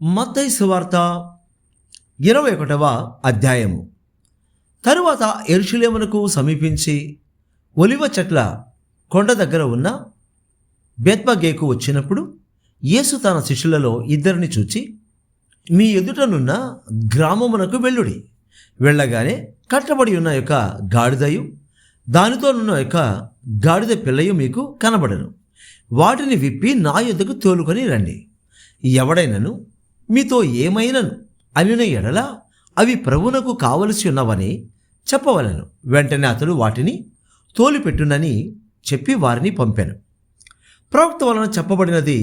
మత్తయి సువార్త 21వ అధ్యాయము. తరువాత యెరూషలేమునకు సమీపించి ఒలివ చెట్ల కొండ దగ్గర ఉన్న బేత్పగేకు వచ్చినప్పుడు యేసు తన శిష్యులలో ఇద్దరిని చూచి, మీ ఎదుటనున్న గ్రామమునకు వెళ్ళుడి. వెళ్ళగానే కట్టబడి ఉన్న యొక్క గాడిదయు దానితోనున్న యొక్క గాడిద పిల్లయు మీకు కనబడను. వాటిని విప్పి నా యొద్దకు తోలుకొని రండి. ఎవడైనను మీతో ఏమైనను అనిన ఎడల అవి ప్రభువునకు కావలసి ఉన్నవని చెప్పవలను. వెంటనే అతడు వాటిని తోలిపెట్టునని చెప్పి వారిని పంపాను. ప్రవక్త వలన చెప్పబడినది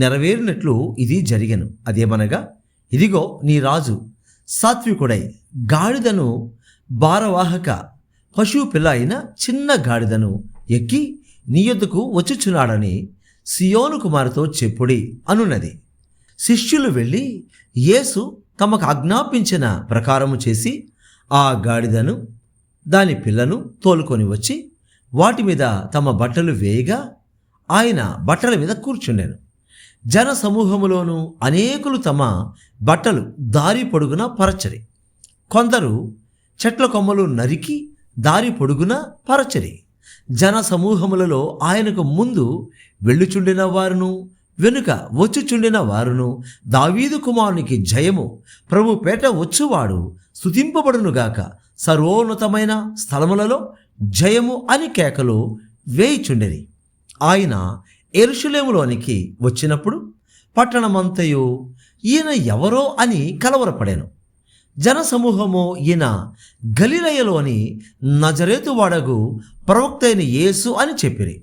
నెరవేరినట్లు ఇది జరిగెను. అదేమనగా, ఇదిగో నీ రాజు సాత్వికుడై గాడిదను భారవాహక పశువు పిల్ల అయిన చిన్న గాడిదను ఎక్కి నీ యొద్దకు వచ్చుచున్నాడని సియోను కుమారుతో చెప్పుడి అనున్నది. శిష్యులు వెళ్ళి యేసు తమకు ఆజ్ఞాపించిన ప్రకారము చేసి ఆ గాడిదను దాని పిల్లను తోలుకొని వచ్చి వాటి మీద తమ బట్టలు వేయగా ఆయన బట్టల మీద కూర్చుండెను. జన సమూహములోను అనేకులు తమ బట్టలు దారి పొడుగున పరచరి. కొందరు చెట్ల కొమ్మలు నరికి దారి పొడుగున పరచరి. జన సమూహములలో ఆయనకు ముందు వెళ్ళుచుండిన వారును వెనుక వచ్చుచుండిన వారును, దావీదు కుమారునికి జయము, ప్రభు పేట వచ్చువాడు స్తుతింపబడునుగాక, సర్వోన్నతమైన స్థలములలో జయము అని కేకలు వేయిచుండిరి. ఆయన యెరూషలేములోనికి వచ్చినప్పుడు పట్టణమంతయు ఈయన ఎవరో అని కలవరపడాను. జనసమూహము ఈయన గలిలయలోని నజరేతు వాడగు ప్రవక్త అయిన యేసు అని చెప్పిరి.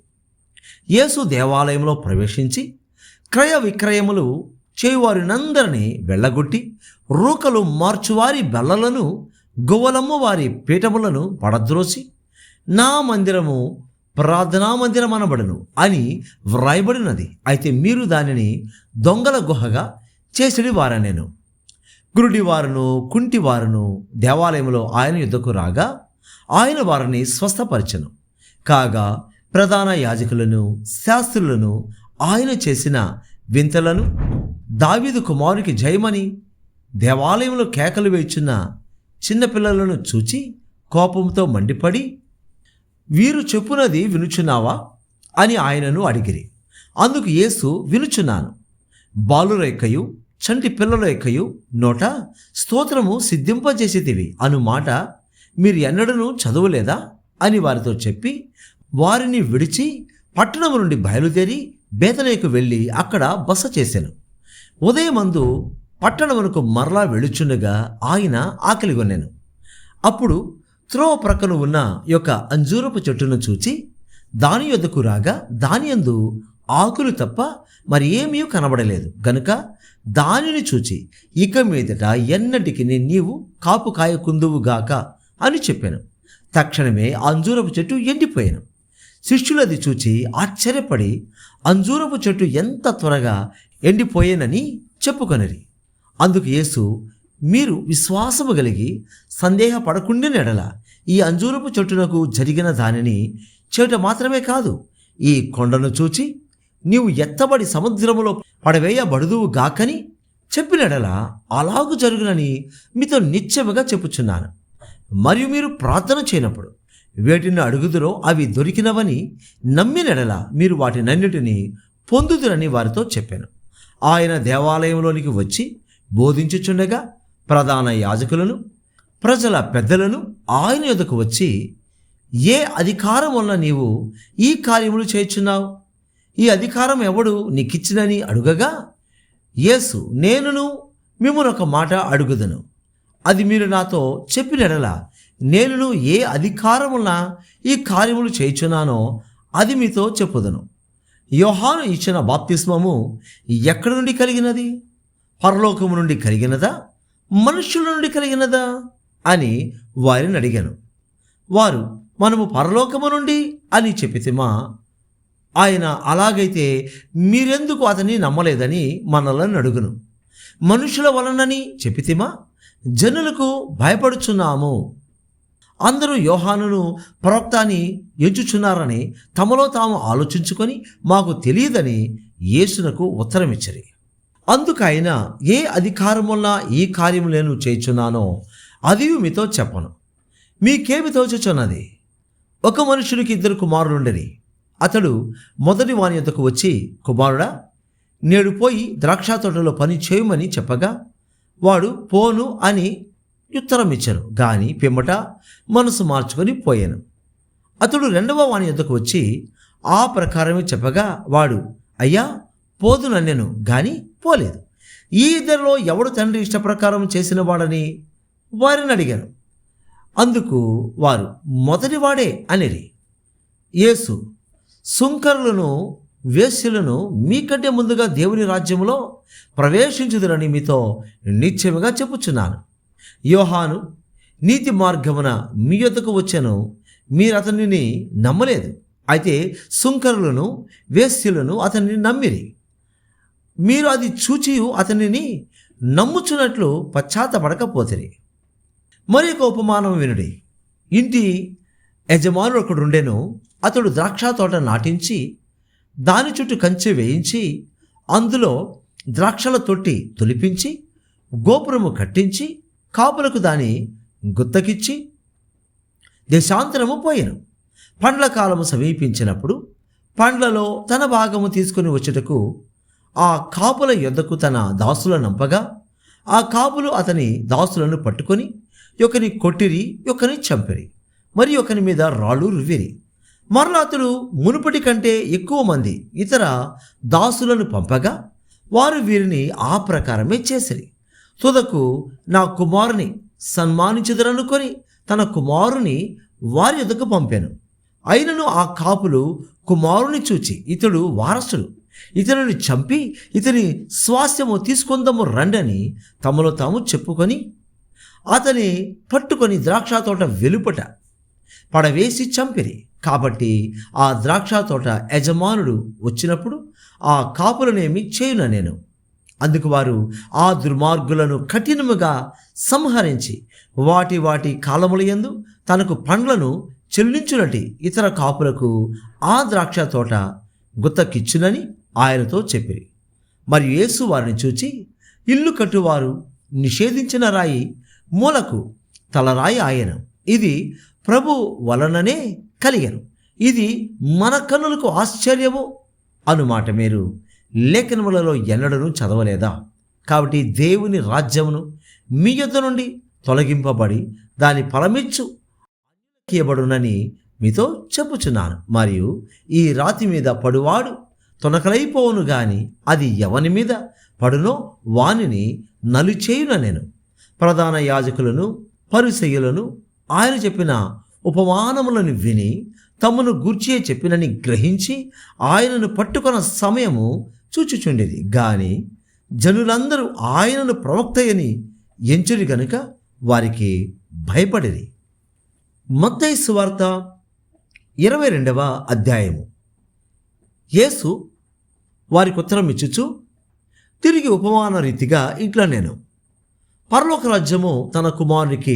యేసు దేవాలయంలో ప్రవేశించి క్రయ విక్రయములు చేయువారినందరినీ వెళ్ళగొట్టి రూకలు మార్చువారి బెల్లలను గువ్వలమ్మ వారి పీఠములను పడద్రోసి నా మందిరము ప్రార్థనా మందిరం అనబడును అని వ్రాయబడినది. అయితే మీరు దానిని దొంగల గుహగా చేసిడి వారనేను. గురుడివారును కుంటివారును దేవాలయంలో ఆయన యుద్ధకు రాగా ఆయన వారిని స్వస్థపరచెను. కాగా ప్రధాన యాజకులను శాస్త్రులను ఆయన చేసిన వింతలను, దావీదు కుమారునికి జయమని దేవాలయంలో కేకలు వేయుచున్న చిన్నపిల్లలను చూచి కోపంతో మండిపడి, వీరు చెప్పునది వినుచున్నావా అని ఆయనను అడిగిరి. అందుకు యేసు, వినుచున్నాను. బాలుర యొక్కయు చంటి పిల్లల యొక్కయు నోట స్తోత్రము సిద్ధింపజేసేదివి అను మాట మీరు ఎన్నడూ చదవలేదా అని వారితో చెప్పి వారిని విడిచి పట్టణము నుండి బయలుదేరి బేతనేకు వెళ్ళి అక్కడ బస చేశాను. ఉదయమందు పట్టణమునకు మరలా వెళ్ళుచుండగా ఆయన ఆకలిగొనెను. అప్పుడు త్రోవ ప్రక్కన ఉన్న యొక్క అంజూరపు చెట్టును చూచి దాని యొద్దకు రాగా దాని యందు ఆకులు తప్ప మరి ఏమీ కనబడలేదు గనుక దానిని చూచి, ఇక మీదట ఎన్నటికి నీవు కాపు కాయకుందువుగాక అని చెప్పాను. తక్షణమే అంజూరపు చెట్టు ఎండిపోయాను. శిష్యులది చూచి ఆశ్చర్యపడి అంజూరపు చెట్టు ఎంత త్వరగా ఎండిపోయేనని చెప్పుకొనిరి. అందుకు యేసు, మీరు విశ్వాసము కలిగి సందేహపడకుండిన ఎడల ఈ అంజూరపు చెట్టునకు జరిగిన దానిని చెవిట మాత్రమే కాదు, ఈ కొండను చూచి నీవు ఎత్తబడి సముద్రములో పడవేయబడుదువు గాకని చెప్పినడల అలాగు జరుగునని మీతో నిశ్చయముగా చెప్పుచున్నాను. మరియు మీరు ప్రార్థన చేయనప్పుడు వేటిని అడుగుదురో అవి దొరికినవని నమ్మినడల మీరు వాటినన్నిటినీ పొందుదురని వారితో చెప్పాను. ఆయన దేవాలయంలోనికి వచ్చి బోధించుచుండగా ప్రధాన యాజకులను ప్రజల పెద్దలను ఆయన యొద్దకు వచ్చి, ఏ అధికారం వలన నీవు ఈ కార్యములు చేయుచున్నావు? ఈ అధికారం ఎవడు నీకిచ్చినని అడుగగా యేసు, నేనును మిమ్మును ఒక మాట అడుగుదును, అది మీరు నాతో చెప్పినడల నేనును ఏ అధికారమున ఈ కార్యములు చేయుచున్నానో అది మీతో చెప్పుదును. యోహాను ఇచ్చిన బాప్తిస్మము ఎక్కడి నుండి కలిగినది? పరలోకము నుండి కలిగినదా, మనుష్యుల నుండి కలిగినదా అని వారిని అడిగాను. వారు, మనము పరలోకము నుండి అని చెప్పితిమా. ఆయన, అలాగైతే మీరెందుకు అతన్ని నమ్మలేదని మనలను అడుగును. మనుషుల వలనని చెప్పితిమా, జనులకు భయపడుచున్నాము. అందరూ యోహానును ప్రవక్త అని ఎంచుచున్నారని తమలో తాము ఆలోచించుకొని మాకు తెలియదని యేసునకు ఉత్తరమిచ్చరి. అందుకు ఆయన, ఏ అధికారం వల్ల ఈ కార్యము నేను చేయుచున్నానో అది మీతో చెప్పను. మీకేమి తోచుచున్నది? ఒక మనుషునికి 2 కుమారులుండిరి. అతడు మొదటి వాని యొద్దకు వచ్చి, కుమారుడా, నేడు పోయి ద్రాక్ష తోటలో పని చేయమని చెప్పగా వాడు పోను అని ఉత్తరం ఇచ్చాను. గాని పిమ్మట మనసు మార్చుకొని పోయాను. అతడు 2వ వాని యొద్దకు వచ్చి ఆ ప్రకారమే చెప్పగా వాడు, అయ్యా, పోదునన్నెను గాని పోలేదు. ఈ ఇద్దరిలో ఎవడు తండ్రి ఇష్టప్రకారం చేసిన వాడని వారిని అడిగాను. అందుకు వారు, మొదటివాడే అనిరి. యేసు, సుంకరులను వేశ్యలను మీకంటే ముందుగా దేవుని రాజ్యములో ప్రవేశించుదురని మీతో నిశ్చయముగా చెప్పుచున్నాను. యోహాను నీతి మార్గమున మీ యొద్దకు వచ్చెను, మీరు అతనిని నమ్మలేదు. అయితే సుంకరులను వేశ్యలను అతనిని నమ్మిరి. మీరు అది చూచి అతనిని నమ్ముచున్నట్లు పశ్చాత్తపడకపోతిరి. మరి ఒక ఉపమానం వినుడి. ఇంటి యజమానుడు ఒకడుండెను. అతడు ద్రాక్ష తోట నాటించి దాని చుట్టూ కంచె వేయించి అందులో ద్రాక్షల తొట్టి తొలిపించి గోపురము కట్టించి కాపులకు దాని గుత్తకిచ్చి దేశాంతరము పోయెను. పండ్ల కాలము సమీపించినప్పుడు పండ్లలో తన భాగము తీసుకుని వచ్చుటకు ఆ కాపుల యొద్దకు తన దాసులను నంపగా ఆ కాపులు అతని దాసులను పట్టుకొని ఒకని కొట్టిరి, ఒకని చంపిరి, మరి ఒకని మీద రాళ్ళు రువ్విరి. మరలా అతడు మునుపటి కంటే ఎక్కువ మంది ఇతర దాసులను పంపగా వారు వీరిని ఆ ప్రకారమే చేసిరి. తుదకు నా కుమారుని సన్మానించుదరనుకొని తన కుమారుని వారి యొద్దకు పంపాను. అయినను ఆ కాపులు కుమారుని చూచి, ఇతడు వారసుడు, ఇతనిని చంపి ఇతని స్వాస్థ్యము తీసుకుందాము రండని తమలో తాము చెప్పుకొని అతని పట్టుకొని ద్రాక్ష తోట వెలుపట పడవేసి చంపిరి. కాబట్టి ఆ ద్రాక్ష తోట యజమానుడు వచ్చినప్పుడు ఆ కాపులనేమి చేయున నేను. అందుకు వారు ఆ దుర్మార్గులను కఠినముగా సంహరించి వాటి వాటి కాలములయందు తనకు పండ్లను చెల్లించునటి ఇతర కాపులకు ఆ ద్రాక్ష తోట గుత్తకిచ్చునని ఆయనతో చెప్పిరి. మరి యేసు వారిని చూచి, ఇల్లు కట్టువారు నిషేధించిన రాయి మూలకు తలరాయి ఆయను. ఇది ప్రభు వలననే కలిగను. ఇది మన కన్నులకు ఆశ్చర్యము అనుమాట మీరు లేఖనములలో ఎన్నడూ చదవలేదా? కాబట్టి దేవుని రాజ్యమును మీ యొద్ద నుండి తొలగింపబడి దాని ఫలమిచ్చు ఇయ్యబడునని మీతో చెప్పుచున్నాను. మరియు ఈ రాతి మీద పడువాడు తొనకలైపోవును గాని అది ఎవని మీద పడునో వానిని నలుచేయున నేను. ప్రధాన యాజకులను పరిసయ్యులను ఆయన చెప్పిన ఉపమానములను విని తమను గూర్చే చెప్పినని గ్రహించి ఆయనను పట్టుకొన్న సమయము చూచుచుండేది. గాని జనులందరూ ఆయనను ప్రవక్తయని ఎంచురి గనుక వారికి భయపడిరి. మత్తయి సువార్త 22వ అధ్యాయము. యేసు వారికి ఉత్తరం ఇచ్చుచు తిరిగి ఉపమాన రీతిగా ఇట్లా నేను, పరలోక రాజ్యము తన కుమారునికి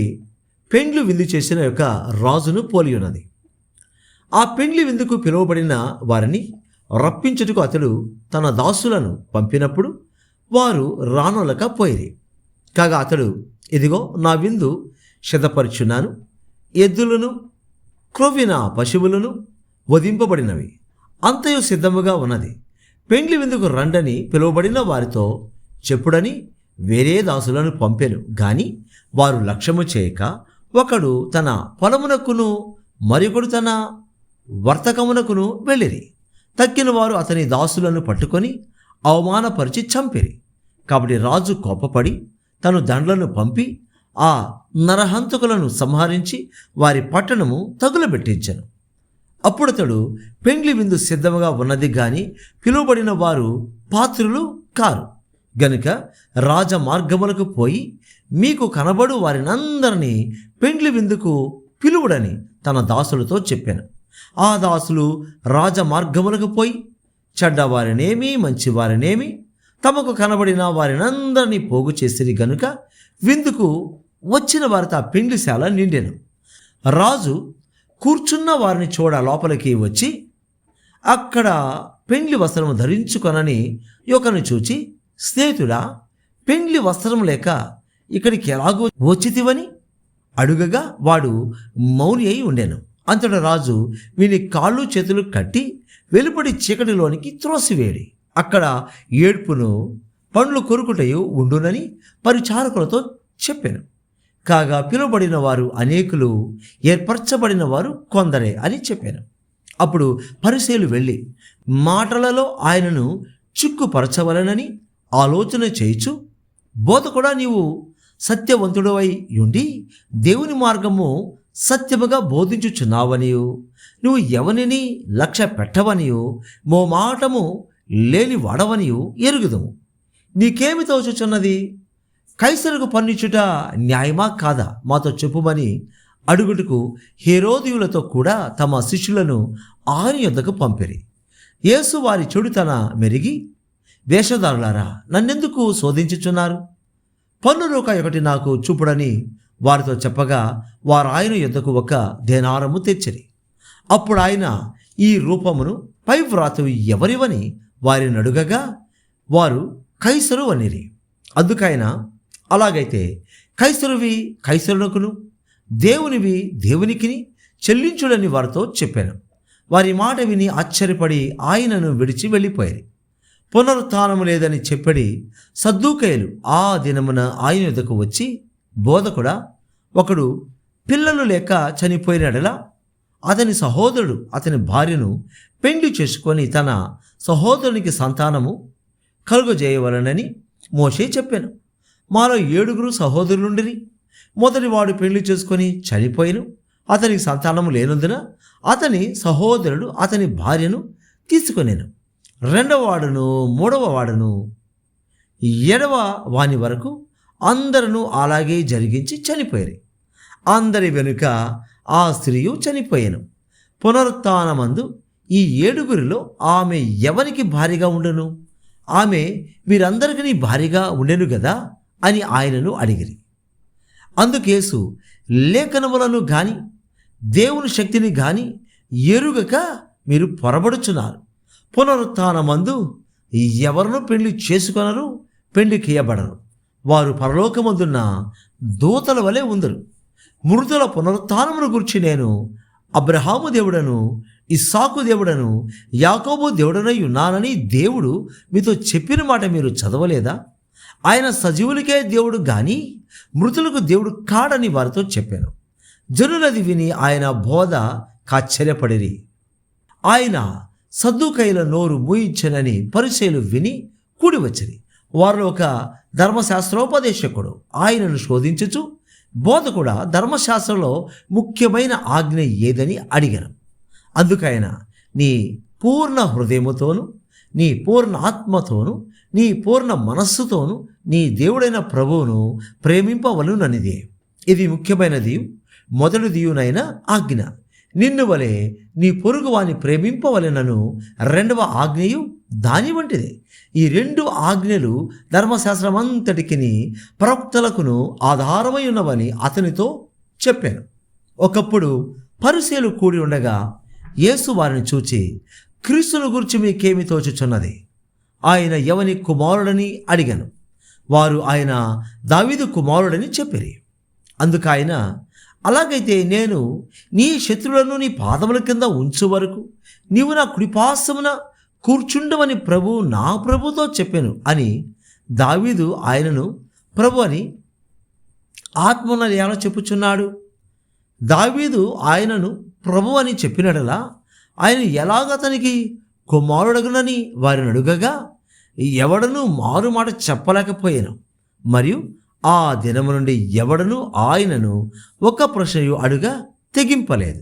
పెండ్లు విందు చేసిన యొక్క రాజును పోలి ఉన్నది. ఆ పెండ్లి విందుకు పిలువబడిన వారిని రప్పించుటకు అతడు తన దాసులను పంపినప్పుడు వారు రానొలక పోయిరి. కాగా అతడు, ఇదిగో నా విందు సిద్ధపరుచున్నాను, ఎద్దులను క్రొవ్విన పశువులను వధింపబడినవి, అంతయు సిద్ధముగా ఉన్నది, పెండ్లి విందుకు రండని పిలువబడిన వారితో చెప్పుడని వేరే దాసులను పంపెను. గాని వారు లక్ష్యము చేయక ఒకడు తన పొలమునకును మరొకడు తన వర్తకమునకును వెళ్ళిరి. తక్కిన వారు అతని దాసులను పట్టుకొని అవమానపరిచి చంపిరి. కాబట్టి రాజు కోపపడి తను దండ్లను పంపి ఆ నరహంతకులను సంహరించి వారి పట్టణము తగులబెట్టించెను. అప్పుడతడు, పెండ్లి విందు సిద్ధముగా ఉన్నది గాని పిలువబడిన వారు పాత్రులు కారు గనుక రాజ మార్గములకు పోయి మీకు కనబడు వారినందరినీ పెండ్లి విందుకు పిలువుడని తన దాసులతో చెప్పాను. ఆ దాసులు రాజ మార్గములకు పోయి చెడ్డవారినేమి మంచివారినేమి తమకు కనబడిన వారినందరినీ పోగు చేసిరి గనుక విందుకు వచ్చిన వారితో ఆ పెండ్లిశాల నిండెను. రాజు కూర్చున్న వారిని చూడ లోపలికి వచ్చి అక్కడ పెండ్లి వస్త్రము ధరించుకొనని ఒకరిని చూచి స్నేహితుడా, పెండ్లి వస్త్రం లేక ఇక్కడికి ఎలాగో వచ్చితివని అడుగగా వాడు మౌని అయి ఉండెను. అంతటా రాజు వీని కాళ్ళు చేతులు కట్టి వెలుపడి చీకటిలోనికి త్రోసివేడి అక్కడ ఏడ్పును పండ్లు కొరుకుటయు ఉండునని పరిచారకులతో చెప్పాను. కాగా పిలువబడిన వారు అనేకులు, ఏర్పరచబడిన వారు కొందరే అని చెప్పాను. అప్పుడు పరిసయ్యులు వెళ్ళి మాటలలో ఆయనను చిక్కుపరచవలనని ఆలోచన చేయుచు, బోధకుడా, నీవు సత్యవంతుడవై ఉండి దేవుని మార్గము సత్యముగా బోధించుచున్నావనియు, నువ్వు ఎవనిని లక్ష్య పెట్టవనియు, మోమాటము లేని వాడవనియు ఎరుగుదుము. నీకేమి తోచుచున్నది? కైసరుకు పన్నిచ్చుట న్యాయమా కాదా? మాతో చెప్పుమని అడుగుటకు హేరోదీయులతో కూడా తమ శిష్యులను ఆయన యొద్దకు పంపిరి. యేసు వారి చెడుతన మెరిగి, వేషధారులారా, నన్నెందుకు శోధించుచున్నారు? పన్ను రూక ఒకటి నాకు చూపుడని వారితో చెప్పగా వారు ఆయన యొద్దకు ఒక దేనారము తెచ్చిరి. అప్పుడు ఆయన ఈ రూపమును పై వ్రాత ఎవరివని వారిని అడుగగా వారు కైసరు అనిరి. అందుకైన, అలాగైతే కైసరువి కైసరునకును, దేవునివి దేవునికిని చెల్లించుడని వారితో చెప్పాను. వారి మాట విని ఆశ్చర్యపడి ఆయనను విడిచి వెళ్ళిపోయారు. పునరుత్థానము లేదని చెప్పడి సద్దూకయ్యులు ఆ దినమున ఆయన యొద్దకు వచ్చి, బోధకుడా, ఒకడు పిల్లలు లేక చనిపోయినడలా అతని సహోదరుడు అతని భార్యను పెండ్లి చేసుకొని తన సహోదరునికి సంతానము కలుగజేయవలనని మోషే చెప్పాను. మాలో 7 సహోదరులుండిరి. మొదటివాడు పెళ్లి చేసుకొని చనిపోయిను. అతనికి సంతానము లేనందున అతని సహోదరుడు అతని భార్యను తీసుకొనేను. 2వ వాడును 3వ వాడును 7వ వాని వరకు అందరూ అలాగే జరిగించి చనిపోయారు. అందరి వెనుక ఆ స్త్రీయు చనిపోయాను. పునరుత్థానమందు ఈ 7 ఆమె ఎవరికి భారీగా ఉండెను? ఆమె వీరందరికీ భారీగా ఉండెను గదా అని ఆయనను అడిగిరి. అందుకేసు, లేఖనములను గాని దేవుని శక్తిని గాని ఎరుగక మీరు పొరబడుచున్నారు. పునరుత్థానమందు ఎవరినూ పెళ్లి చేసుకొనరు, పెళ్లికియబడరు. వారు పరలోకమందున్న దూతల వలె ఉందరు. మృతుల పునరుత్థానమును గురించి నేను అబ్రహాము దేవుడను, ఇస్సాకు దేవుడను, యాకోబు దేవుడనై ఉన్నానని దేవుడు మీతో చెప్పిన మాట మీరు చదవలేదా? ఆయన సజీవులకే దేవుడు గాని మృతులకు దేవుడు కాడని వారితో చెప్పాను. జనులది విని ఆయన బోధ కాశ్చర్యపడిరి. ఆయన సద్దూకయ్యుల నోరు మూయించనని పరిసయ్యులు విని కూడి వచ్చిరి. వారిలో ఒక ధర్మశాస్త్రోపదేశకుడు ఆయనను శోధించుచు, బోధకుడా, ధర్మశాస్త్రంలో ముఖ్యమైన ఆజ్ఞ ఏదని అడిగాను. అందుకైన, నీ పూర్ణ హృదయముతోను, నీ పూర్ణ ఆత్మతోను, నీ పూర్ణ మనస్సుతోను నీ దేవుడైన ప్రభువును ప్రేమింపవలెననిదే. ఇది ముఖ్యమైనది, మొదటిదియునైన ఆజ్ఞ. నిన్ను వలె నీ పొరుగువాని ప్రేమింపవలెనను 2వ ఆజ్ఞయు దాని వంటిదే. ఈ 2 ఆజ్ఞలు ధర్మశాస్త్రమంతటికిని ప్రవక్తలకును ఆధారమై ఉన్నవని అతనితో చెప్పాను. ఒకప్పుడు పరిసయ్యులు కూడి ఉండగా యేసు వారిని చూచి, క్రీస్తును గురించి మీకేమి తోచుచున్నది? ఆయన ఎవని కుమారుడని అడిగాను. వారు ఆయన దావీదు కుమారుడని చెప్పిరి. అందుకు ఆయన, అలాగైతే నేను నీ శత్రువులను నీ పాదముల కింద ఉంచు వరకు నీవు నా కుడిపార్శ్వమున కూర్చుండవని ప్రభువు నా ప్రభుతో చెప్పాను అని దావీదు ఆయనను ప్రభు అని ఆత్మన ఎలా చెప్పుచున్నాడు? దావీదు ఆయనను ప్రభు అని చెప్పినడలా ఆయన ఎలాగతనికి కుమారుడగునని వారిని అడుగగా ఎవడనూ మారు మాట చెప్పలేకపోయాను. మరియు ఆ దినము నుండి ఎవడనూ ఆయనను ఒక ప్రశ్నయు అడుగా తెగింపలేదు.